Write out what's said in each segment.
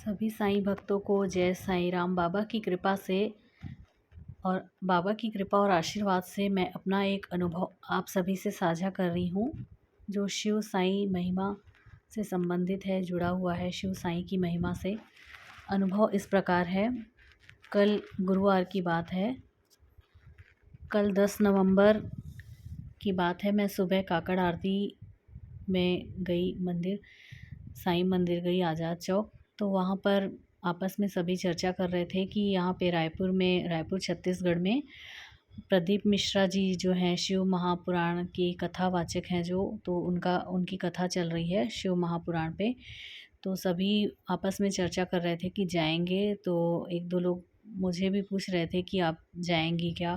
सभी साईं भक्तों को जय साईं राम। बाबा की कृपा से और बाबा की कृपा और आशीर्वाद से मैं अपना एक अनुभव आप सभी से साझा कर रही हूँ, जो शिव साईं महिमा से संबंधित है, जुड़ा हुआ है शिव साईं की महिमा से। अनुभव इस प्रकार है। कल गुरुवार की बात है, कल 10 नवंबर की बात है। मैं सुबह काकड़ आरती में गई, मंदिर साईं मंदिर गई, आज़ाद चौक। तो वहाँ पर आपस में सभी चर्चा कर रहे थे कि यहाँ पे रायपुर छत्तीसगढ़ में प्रदीप मिश्रा जी जो हैं, शिव महापुराण की कथावाचक हैं जो, तो उनकी कथा चल रही है शिव महापुराण पे। तो सभी आपस में चर्चा कर रहे थे कि जाएंगे। तो एक दो लोग मुझे भी पूछ रहे थे कि आप जाएंगी क्या।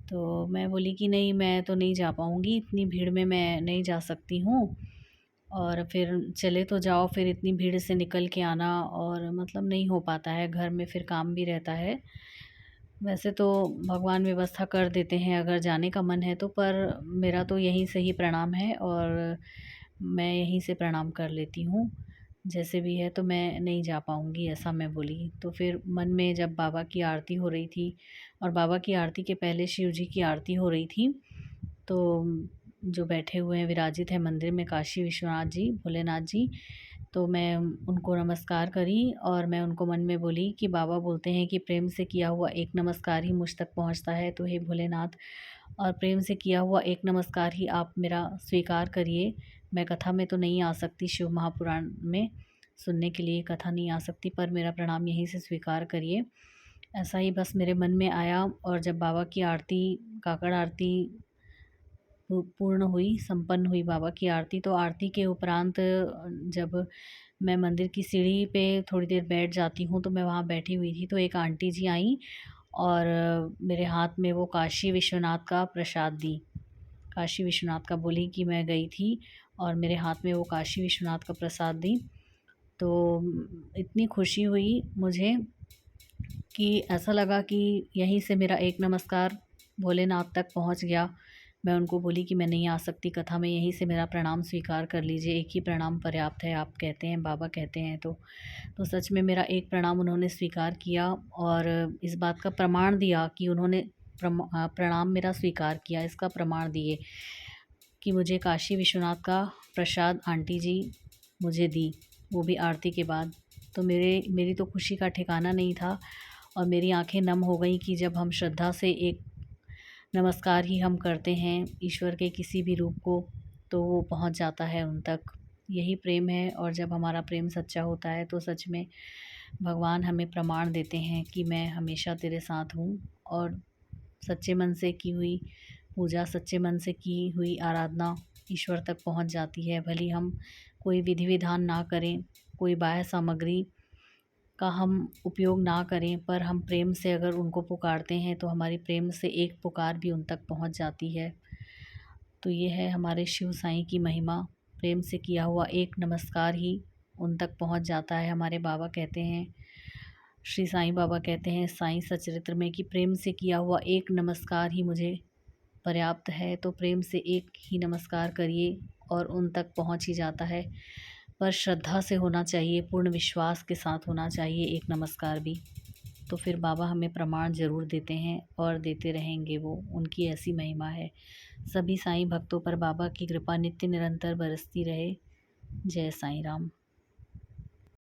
तो मैं बोली कि नहीं, मैं तो नहीं जा पाऊँगी, इतनी भीड़ में मैं नहीं जा सकती हूँ। और फिर चले तो जाओ, फिर इतनी भीड़ से निकल के आना और मतलब नहीं हो पाता है, घर में फिर काम भी रहता है। वैसे तो भगवान व्यवस्था कर देते हैं अगर जाने का मन है तो, पर मेरा तो यहीं से ही प्रणाम है और मैं यहीं से प्रणाम कर लेती हूँ। जैसे भी है तो मैं नहीं जा पाऊँगी, ऐसा मैं बोली। तो फिर मन में जब बाबा की आरती हो रही थी और बाबा की आरती के पहले शिव जी की आरती हो रही थी, तो जो बैठे हुए हैं, विराजित है मंदिर में, काशी विश्वनाथ जी, भोलेनाथ जी, तो मैं उनको नमस्कार करी और मैं उनको मन में बोली कि बाबा बोलते हैं कि प्रेम से किया हुआ एक नमस्कार ही मुझ तक पहुंचता है, तो हे भोलेनाथ, और प्रेम से किया हुआ एक नमस्कार ही आप मेरा स्वीकार करिए। मैं कथा में तो नहीं आ सकती, शिव महापुराण में सुनने के लिए कथा नहीं आ सकती, पर मेरा प्रणाम यहीं से स्वीकार करिए। ऐसा ही बस मेरे मन में आया। और जब बाबा की आरती, काकड़ आरती पूर्ण हुई, संपन्न हुई बाबा की आरती, तो आरती के उपरांत जब मैं मंदिर की सीढ़ी पे थोड़ी देर बैठ जाती हूँ, तो मैं वहाँ बैठी हुई थी, तो एक आंटी जी आईं और मेरे हाथ में वो काशी विश्वनाथ का प्रसाद दी। काशी विश्वनाथ का बोली कि मैं गई थी और मेरे हाथ में वो काशी विश्वनाथ का प्रसाद दी। तो इतनी खुशी हुई मुझे कि ऐसा लगा कि यहीं से मेरा एक नमस्कार भोलेनाथ तक पहुंच गया। मैं उनको बोली कि मैं नहीं आ सकती कथा में, यहीं से मेरा प्रणाम स्वीकार कर लीजिए, एक ही प्रणाम पर्याप्त है, आप कहते हैं, बाबा कहते हैं तो सच में मेरा एक प्रणाम उन्होंने स्वीकार किया और इस बात का प्रमाण दिया कि उन्होंने प्रणाम मेरा स्वीकार किया, इसका प्रमाण दिए कि मुझे काशी विश्वनाथ का प्रसाद आंटी जी मुझे दी, वो भी आरती के बाद। तो मेरी तो खुशी का ठिकाना नहीं था और मेरी आंखें नम हो गई कि जब हम श्रद्धा से एक नमस्कार ही हम करते हैं ईश्वर के किसी भी रूप को, तो वो पहुंच जाता है उन तक। यही प्रेम है। और जब हमारा प्रेम सच्चा होता है तो सच में भगवान हमें प्रमाण देते हैं कि मैं हमेशा तेरे साथ हूँ। और सच्चे मन से की हुई पूजा, सच्चे मन से की हुई आराधना ईश्वर तक पहुंच जाती है। भले हम कोई विधि विधान ना करें, कोई बाह्य सामग्री का हम उपयोग ना करें, पर हम प्रेम से अगर उनको पुकारते हैं तो हमारी प्रेम से एक पुकार भी उन तक पहुंच जाती है। तो ये है हमारे शिव साईं की महिमा। प्रेम से किया हुआ एक नमस्कार ही उन तक पहुंच जाता है। हमारे बाबा कहते हैं, श्री साईं बाबा कहते हैं साईं सचरित्र में, कि प्रेम से किया हुआ एक नमस्कार ही मुझे पर्याप्त है। तो प्रेम से एक ही नमस्कार करिए और उन तक पहुंच ही जाता है। पर श्रद्धा से होना चाहिए, पूर्ण विश्वास के साथ होना चाहिए एक नमस्कार भी। तो फिर बाबा हमें प्रमाण ज़रूर देते हैं और देते रहेंगे, वो उनकी ऐसी महिमा है। सभी साईं भक्तों पर बाबा की कृपा नित्य निरंतर बरसती रहे। जय साईं राम।